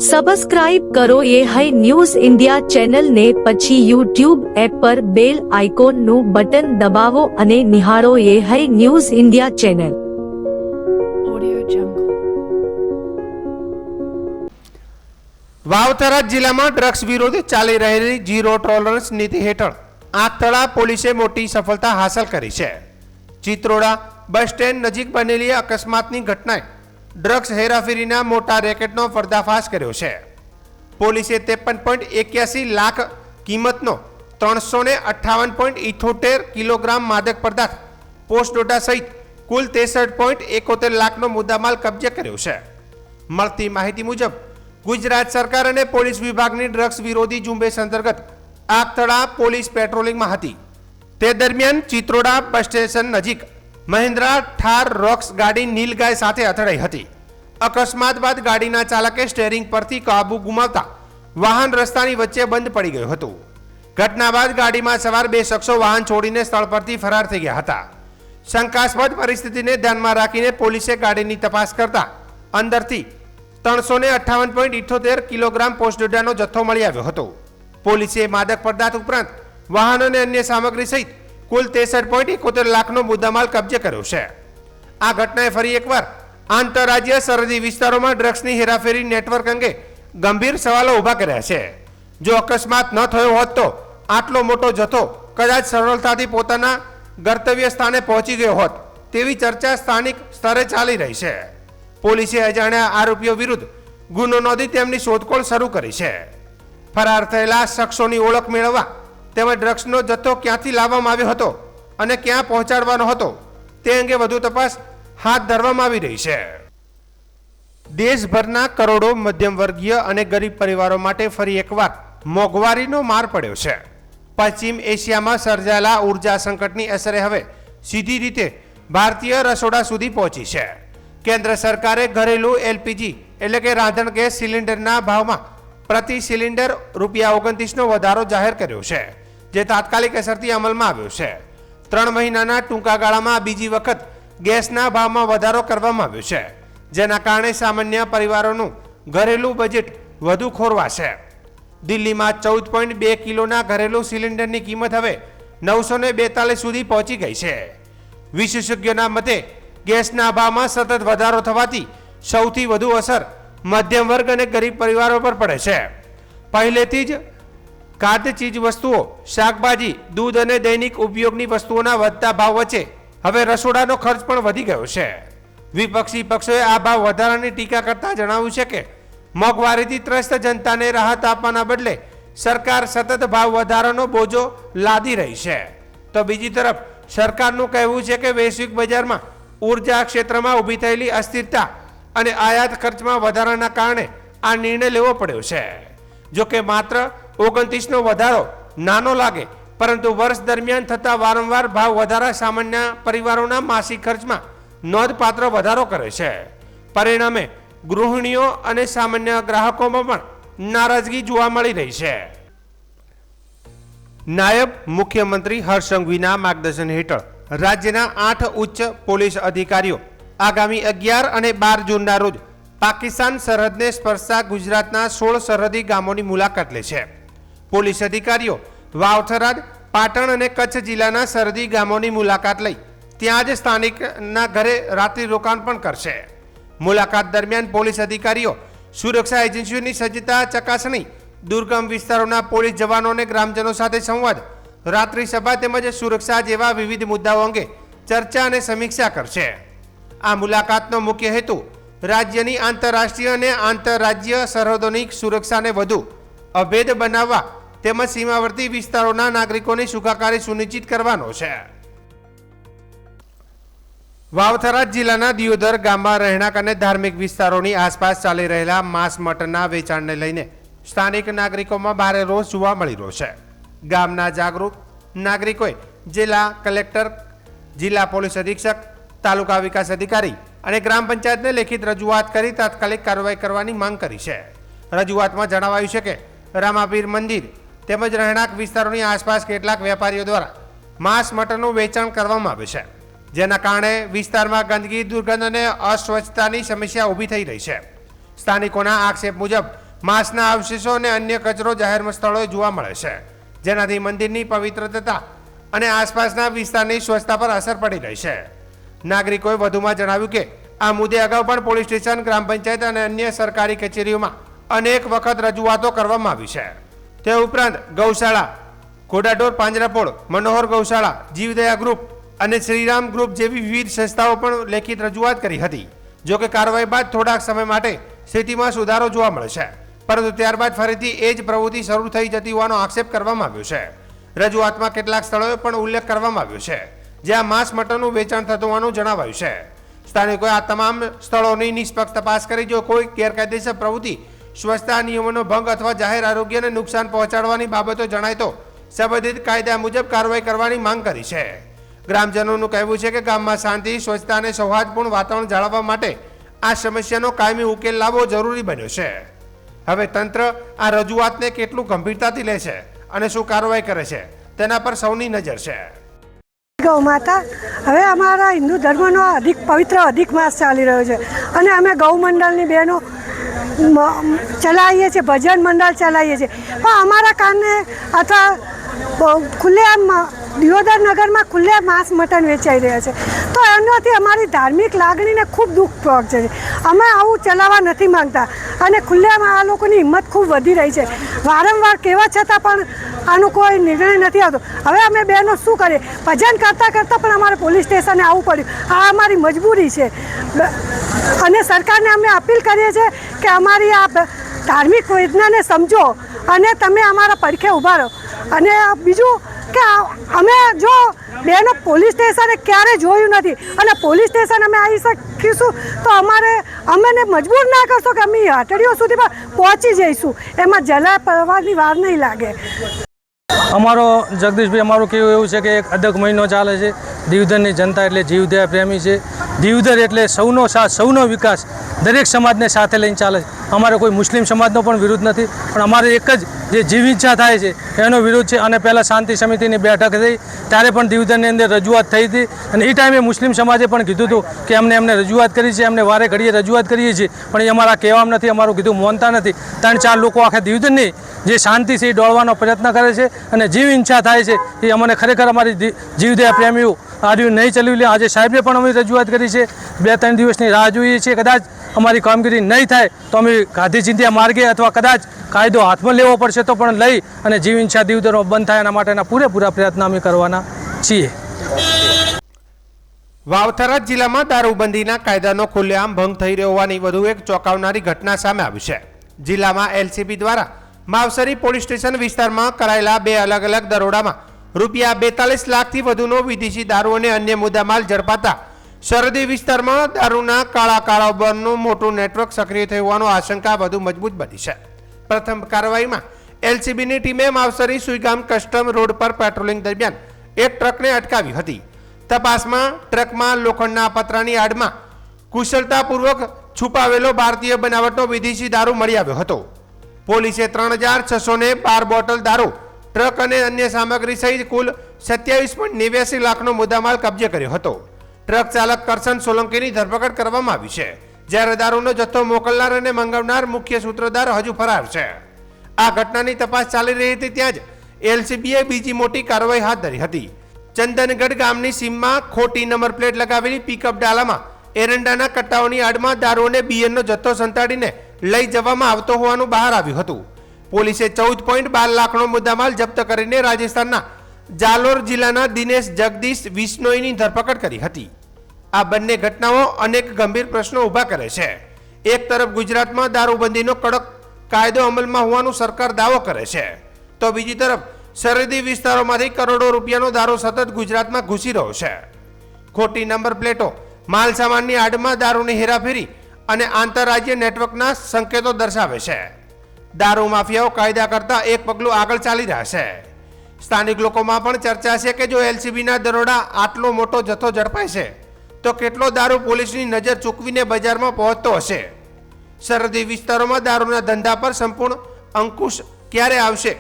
Subscribe કરો ये है न्यूज़ इंडिया चैनल ने પછી YouTube એપ પર બેલ આઇકોનનું બટન દબાવો અને નિહાળો ये है न्यूज़ इंडिया चैनल। વાવથરા જિલ્લામાં ડ્રગ્સ વિરોધી ચાલી રહેલી ઝીરો ટોલરન્સ નીતિ હેઠળ આખતળા પોલીસે મોટી સફળતા હાંસલ કરી છે। ચિત્રોડા બસ સ્ટેન્ડ નજીક બનેલી અકસ્માતની ઘટનાએ ડ્રગ્સ હેરાફેરીના મોટા રેકેટનો પર્દાફાશ કર્યો છે। પોલીસે 53.81 લાખ કિંમતનો 358.78 કિલોગ્રામ માદક પદાર્થ પોસ્ટ ડોટા સહિત કુલ 63.71 લાખનો મુદ્દામાલ કબજે કર્યો છે। મળતી માહિતી મુજબ ગુજરાત સરકાર અને પોલીસ વિભાગની ડ્રગ્સ વિરોધી ઝુંબેશ અંતર્ગત આખતળા પોલીસ પેટ્રોલિંગમાં હતી। તે દરમિયાન ચિત્રોડા બસ સ્ટેશન નજીક મહિન્દ્રા થાર રોક્સ ગાડી નીલગાય સાથે અથડાઈ હતી। અકસ્માત બાદ ગાડીના ચાલકે સ્ટેરિંગ પરથી કાબુ ગુમાવતા વાહન રસ્તાની વચ્ચે બંધ પડી ગયું હતું। ઘટના બાદ ગાડીમાં સવાર બે શખ્સો વાહન છોડીને સ્થળ પરથી ફરાર થઈ ગયા હતા। શંકાસ્પદ પરિસ્થિતિને ધ્યાનમાં રાખીને પોલીસે ગાડીની તપાસ કરતા અંદરથી 358.78 કિલોગ્રામ પોસ્ટ ડોડાનો જથ્થો મળી આવ્યો હતો। પોલીસે માદક પદાર્થ ઉપરાંત વાહન અને અન્ય સામગ્રી સહિત કુલ 63.71 લાખનો મુદ્દામાલ કબજે કર્યો છે। આ ઘટનાએ ફરી એકવાર આંતરરાજ્ય સરહદી વિસ્તારોમાં ડ્રગ્સની હેરાફેરી નેટવર્ક અંગે ગંભીર સવાલો ઊભા કર્યા છે। જો અકસ્માત ન થયો હોત તો આટલો મોટો જથ્થો કદાચ સરળતાથી પોતાના ગંતવ્ય સ્થાને પહોંચી ગયો હોત તેવી ચર્ચા સ્થાનિક સ્તરે ચાલી રહી છે। પોલીસે અજાણ્યા આરોપીઓ વિરુદ્ધ ગુનો નોંધી તેમની શોધખોળ શરૂ કરી છે। ફરાર થયેલા શખ્સોની ઓળખ મેળવવા તેમજ ડ્રગ્સનો જથ્થો ક્યાંથી લાવવામાં આવ્યો હતો અને ક્યાં પહોંચાડવાનો હતો તે અંગે વધુ તપાસ હાથ ધરવામાં આવી રહી છે। દેશભરના કરોડો મધ્યમ વર્ગીય અને ગરીબ પરિવારો માટે ફરી એકવાર મોંઘવારીનો માર પડ્યો છે। પશ્ચિમ એશિયામાં સર્જાયેલા ઉર્જા સંકટની અસરે હવે સીધી રીતે ભારતીય રસોડા સુધી પહોંચી છે। કેન્દ્ર સરકારે ઘરેલું એલપીજી એટલે કે રાંધણ ગેસ સિલિન્ડરના ભાવમાં પ્રતિ સિલિન્ડર ₹29નો વધારો જાહેર કર્યો છે, જે તાત્કાલિક અસરથી અમલમાં આવ્યો છે। 3 મહિનાના ટૂંકા ગાળામાં બીજી વખત ગેસના ભાવમાં વધારો કરવામાં આવ્યો છે, જેના કારણે સામાન્ય પરિવારોનું ઘરેલું બજેટ વધુ ખોરવાશે। દિલ્હીમાં 14.2 કિલોના ઘરેલું સિલિન્ડરની કિંમત હવે 942 સુધી પહોંચી ગઈ છે। વિશેષજ્ઞોના મતે ગેસના ભાવમાં સતત વધારો થવાથી સૌથી વધુ અસર મધ્યમ વર્ગ અને ગરીબ પરિવારો પર પડે છે। પહેલેથી જ ખાદ્ય ચીજ વસ્તુઓ, શાકભાજી, દૂધ અને દૈનિક ઉપયોગની વસ્તુઓના વધતા ભાવ વચ્ચે હવે રસોડાનો ખર્ચ પણ વધી ગયો છે। વિપક્ષી પક્ષોએ આ ભાવ વધારાની ટીકા કરતા જણાવ્યું છે કે મોંઘવારીથી ત્રસ્ત જનતાને રાહત આપવાના બદલે સરકાર સતત ભાવ વધારાનો બોજો લાદી રહી છે। તો બીજી તરફ સરકારનું કહેવું છે કે વૈશ્વિક બજારમાં ઉર્જા ક્ષેત્રમાં ઊભી થયેલી અસ્થિરતા અને આયાત ખર્ચમાં વધારાના કારણે આ નિર્ણય લેવો પડ્યો છે। જો કે માત્ર 29નો વધારો નાનો લાગે, પરંતુ વર્ષ દરમિયાન થતા વારંવાર ભાવ વધારા સામાન્ય પરિવારોના માસિક ખર્ચમાં નોંધપાત્ર વધારો કરે છે। પરિણામે ગૃહિણીઓ અને સામાન્ય ગ્રાહકોમાં પણ નારાજગી જોવા મળી રહી છે। નાયબ મુખ્યમંત્રી હર્ષ સંઘવીના માર્ગદર્શન હેઠળ રાજ્યના 8 ઉચ્ચ પોલીસ અધિકારીઓ આગામી 11 અને 12 જૂનના રોજ પાકિસ્તાન સરહદને સ્પર્શતા ગુજરાતના 16 સરહદી ગામોની મુલાકાત લેશે। પોલીસ અધિકારીઓ વાવથરા, પાટણ અને કચ્છ જિલ્લાના સરહદી ગામોની મુલાકાત લઈ ત્યાં જ સ્થાનિકના ઘરે રાત્રિ રોકાણ પણ કરશે। મુલાકાત દરમિયાન પોલીસ અધિકારીઓ સુરક્ષા એજન્સીઓની સજ્જતા ચકાસણી, દુર્ગમ વિસ્તારોના પોલીસ જવાનો અને ગ્રામજનો સાથે સંવાદ, રાત્રિ સભા તેમજ સુરક્ષા જેવા વિવિધ મુદ્દાઓ અંગે ચર્ચા અને સમીક્ષા કરશે। આ મુલાકાતનો મુખ્ય હેતુ રાજ્યની આંતરરાષ્ટ્રીય અને આંતરરાજ્ય સરહદોની સુરક્ષાને વધુ અભેદ બનાવવા તેમજ સીમાવર્તી વિસ્તારોના નાગરિકોની સુખાકારી સુનિશ્ચિત કરવાનો છે। વાવથરા જિલ્લાના દિયોદર ગામમાં રહેણાંક અને ધાર્મિક વિસ્તારોની આસપાસ ચાલી રહેલા માંસ મટનના વેચાણને લઈને સ્થાનિક નાગરિકોમાં ભારે રોષ જોવા મળી રહ્યો છે। ગામના જાગૃત નાગરિકોએ જિલ્લા કલેક્ટર, જિલ્લા પોલીસ અધિક્ષક, તાલુકા વિકાસ અધિકારી અને ગ્રામ પંચાયતને લેખિત રજૂઆત કરી તાત્કાલિક કાર્યવાહી કરવાની માંગ કરી છે। રજૂઆતમાં જણાવાયું છે કે રામાપીર મંદિર તેમજ રહેણાંક વિસ્તારોની આસપાસ કેટલાક વેપારીઓ દ્વારા માંસ મટનનું વેચાણ કરવામાં આવે છે, જેના કારણે વિસ્તારમાં ગંદકી, દુર્ગંધ અને અસ્વચ્છતાની સમસ્યા ઊભી થઈ રહી છે। સ્થાનિકોના આક્ષેપ મુજબ માંસના અવશેષો અને અન્ય કચરો જાહેર સ્થળોએ જોવા મળે છે, જેનાથી મંદિરની પવિત્રતા અને આસપાસના વિસ્તારની સ્વચ્છતા પર અસર પડી રહી છે. નાગરિકોએ વધુમાં જણાવ્યું કે આ મુદ્દે અગાઉ પણ પોલીસ સ્ટેશન, ગ્રામ પંચાયત અને અન્ય સરકારી કચેરીઓમાં અનેક વખત રજૂઆતો કરવામાં આવી છે. તે ઉપરાંત ગૌશાળા, ઘોડાઢોર પાંજરાપોળ, મનોહર ગૌશાળા, જીવદયા ગ્રુપ અને શ્રીરામ ગ્રુપ જેવી વિવિધ સંસ્થાઓ પણ લેખિત રજૂઆત કરી હતી. જો કે કાર્યવાહી બાદ થોડાક સમય માટે સ્થિતિમાં સુધારો જોવા મળે છે, પરંતુ ત્યારબાદ ફરીથી એ જ પ્રવૃત્તિ શરૂ થઈ જતી હોવાનો આક્ષેપ કરવામાં આવ્યો છે. રજૂઆતમાં કેટલાક સ્થળોએ પણ ઉલ્લેખ કરવામાં આવ્યો છે જ્યાં માંસ મટનનું વેચાણ થતું હોવાનું જણાવાયું છે. સ્થાનિકોએ આ તમામ સ્થળોની નિષ્પક્ષ તપાસ કરી જો કોઈ ગેરકાયદેસર પ્રવૃત્તિ, સ્વચ્છતા નિયમોનો ભંગ અથવા જાહેર આરોગ્યને નુકસાન પહોંચાડવાની બાબતો જણાય તો સંબંધિત કાયદા મુજબ કાર્યવાહી કરવાની માંગ કરી છે. ગ્રામજનોનું કહેવું છે કે ગામમાં શાંતિ, સ્વચ્છતા અને સૌહાર્દપૂર્ણ વાતાવરણ જાળવવા માટે આ સમસ્યાનો કાયમી ઉકેલ લાવવો જરૂરી બન્યો છે. હવે તંત્ર આ રજૂઆતને કેટલું ગંભીરતાથી લે છે અને શું કાર્યવાહી કરે છે તેના પર સૌની નજર છે. ગૌ માતા હવે અમારા હિન્દુ ધર્મનો પવિત્ર અધિક માસ ચાલી રહ્યો છે અને અમે ગૌ મંડળની બહેનો ચલાવીએ છીએ, ભજન મંડળ ચલાવીએ છીએ, પણ અમારા કારણે અથવા ખુલ્લેઆમ દિયોદર નગરમાં ખુલ્લે માંસ મટન વેચાઈ રહ્યા છે, તો એનાથી અમારી ધાર્મિક લાગણીને ખૂબ દુઃખ પહોંચે છે. અમે આવું ચલાવવા નથી માંગતા અને ખુલ્લેઆમ આ લોકોની હિંમત ખૂબ વધી રહી છે. વારંવાર કહેવા છતાં પણ આનો કોઈ નિર્ણય નથી આવતો. હવે અમે બહેનો શું કરીએ? ભજન કરતાં કરતાં પણ અમારે પોલીસ સ્ટેશને આવવું પડ્યું. આ અમારી મજબૂરી છે અને સરકારને અમે અપીલ કરીએ છીએ કે અમારી આ ધાર્મિક વેદનાને સમજો અને તમે અમારા પડખે ઊભા રહો. અને બીજું કે અમે જો બહેનો પોલીસ સ્ટેશને ક્યારે જોયું નથી અને પોલીસ સ્ટેશન અમે આવી શકીશું તો અમને મજબૂર ના કરશો કે અમે હટડીઓ સુધી પણ પહોંચી જઈશું. એમાં જલા પડવાની વાર નહીં લાગે. અમારો જગદીશભાઈ, અમારું કેવું એવું છે કે એક અદક મહિનો ચાલે છે. દીવદરની જનતા એટલે જીવદયા પ્રેમી છે. દીવદર એટલે સૌનો સાથ, સૌનો વિકાસ, દરેક સમાજને સાથે લઈને ચાલે છે. અમારે કોઈ મુસ્લિમ સમાજનો પણ વિરોધ નથી, પણ અમારે એક જ જે જીવ ઈચ્છા થાય છે એનો વિરોધ છે. અને પહેલાં શાંતિ સમિતિની બેઠક થઈ ત્યારે પણ દીવદરની અંદર રજૂઆત થઈ હતી અને એ ટાઈમે મુસ્લિમ સમાજે પણ કીધું હતું કે એમને રજૂઆત કરી છે, અમને વારે ઘડીએ રજૂઆત કરીએ છીએ, પણ એ અમારા કહેવામાં નથી, અમારું કીધું માનતા નથી. 3-4 લોકો આખા દીવદરની જે શાંતિ છે એ ડોળવાનો પ્રયત્ન કરે છે અને જીવ ઈચ્છા થાય છે એ અમને ખરેખર અમારી જીવદયા પ્રેમીઓ આર્યું નહીં ચલાવી લે. આજે સાહેબને પણ અમે રજૂઆત કરી છે, 2-3 દિવસની રાહ જોઈએ છીએ. કદાચ અમારી કામગીરી નહીં થાય તો અમે ગાંધી ચિંધ્યા માર્ગે અથવા કદાચ કાયદો હાથમાં લેવો પડશે તો પણ લઈ અને જીવ હિંસા દીવદરનો બંધ થાય એના માટેના પૂરેપૂરા પ્રયત્ન અમે કરવાના છીએ. વાવથરા જિલ્લામાં દારૂબંધીના કાયદાનો ખુલ્લેઆમ ભંગ થઈ રહ્યો હોવાની વધુ એક ચોંકાવનારી ઘટના સામે આવી છે. જિલ્લામાં એલસીબી દ્વારા માવસરી પોલીસ સ્ટેશન વિસ્તારમાં કરાયેલા 2 અલગ અલગ દરોડામાં રૂપિયા 42 લાખથી વધુનો વિદેશી દારૂ અને અન્ય મુદ્દામાલ ઝડપાતા સરહદી વિસ્તારમાં દારૂના કાળા કારોબારનું મોટું નેટવર્ક સક્રિય થયું હોવાની આશંકા વધુ મજબૂત બની છે. પ્રથમ કાર્યવાહીમાં એલસીબીની ટીમે માવસરી સુઈગામ કસ્ટમ રોડ પર પેટ્રોલિંગ દરમિયાન એક ટ્રકને અટકાવી હતી. તપાસમાં ટ્રકમાં લોખંડના પતરાની આડમાં કુશળતાપૂર્વક છુપાવેલો ભારતીય બનાવટનો વિદેશી દારૂ મળી આવ્યો હતો. પોલીસે 3612 બોટલ દારૂ, ટ્રક અને અન્ય સામગ્રી સહિત કુલ 27.89 લાખનો મુદ્દામાલ કબજે કર્યો હતો. ટ્રક ચાલક કરશન સોલંકીની ધરપકડ કરવામાં આવી છે, જ્યારે દારૂનો જથ્થો મોકલનાર અને મંગાવનાર મુખ્ય સૂત્રધાર હજુ ફરાર છે. આ ઘટનાની તપાસ ચાલી રહી હતી ત્યાં જ એલસીબીએ બીજી મોટી કાર્યવાહી હાથ ધરી હતી. ચંદનગઢ ગામની સીમમાં ખોટી નંબર પ્લેટ લગાવેલી પિકઅપ ડાલામાં એરંડાના કટ્ટાઓની આડમાં દારૂ અને બિયરનો જથ્થો સંતાડીને લઈ જવામાં આવતો હોવાનું બહાર આવ્યું હતું. પોલીસે 14.12 લાખનો મુદ્દામાલ જપ્ત કરીને રાજસ્થાનના જાલોર જિલ્લાના દિનેશ જગદીશ વિશ્નોઈની ધરપકડ કરી હતી. આ બંને ઘટનાઓ અનેક ગંભીર પ્રશ્નો ઊભા કરે છે. એક તરફ ગુજરાતમાં દારૂબંધીનો કડક કાયદો અમલમાં હોવાનું સરકાર દાવો કરે છે, તો બીજી તરફ સરહદી વિસ્તારોમાંથી કરોડો રૂપિયાનો દારૂ સતત ગુજરાતમાં ઘૂસી રહ્યો છે. ખોટી નંબર પ્લેટો, માલ સામાનની આડમાં દારૂની હેરાફેરી અને આંતરરાજ્ય નેટવર્કના સંકેતો દર્શાવે છે. દારૂ માફિયાઓ કાયદા કરતાં એક પગલું આગળ ચાલી રહ્યા છે. સ્થાનિક લોકોમાં પણ ચર્ચા છે કે જો એલસીબીના દરોડા આટલો મોટો જથ્થો ઝડપાય છે તો કેટલો દારૂ પોલીસની નજર ચૂકવીને બજારમાં પહોંચતો હશે. સરહદી વિસ્તારોમાં દારૂના ધંધા પર સંપૂર્ણ અંકુશ ક્યારે આવશે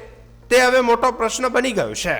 તે હવે મોટો પ્રશ્ન બની ગયો છે.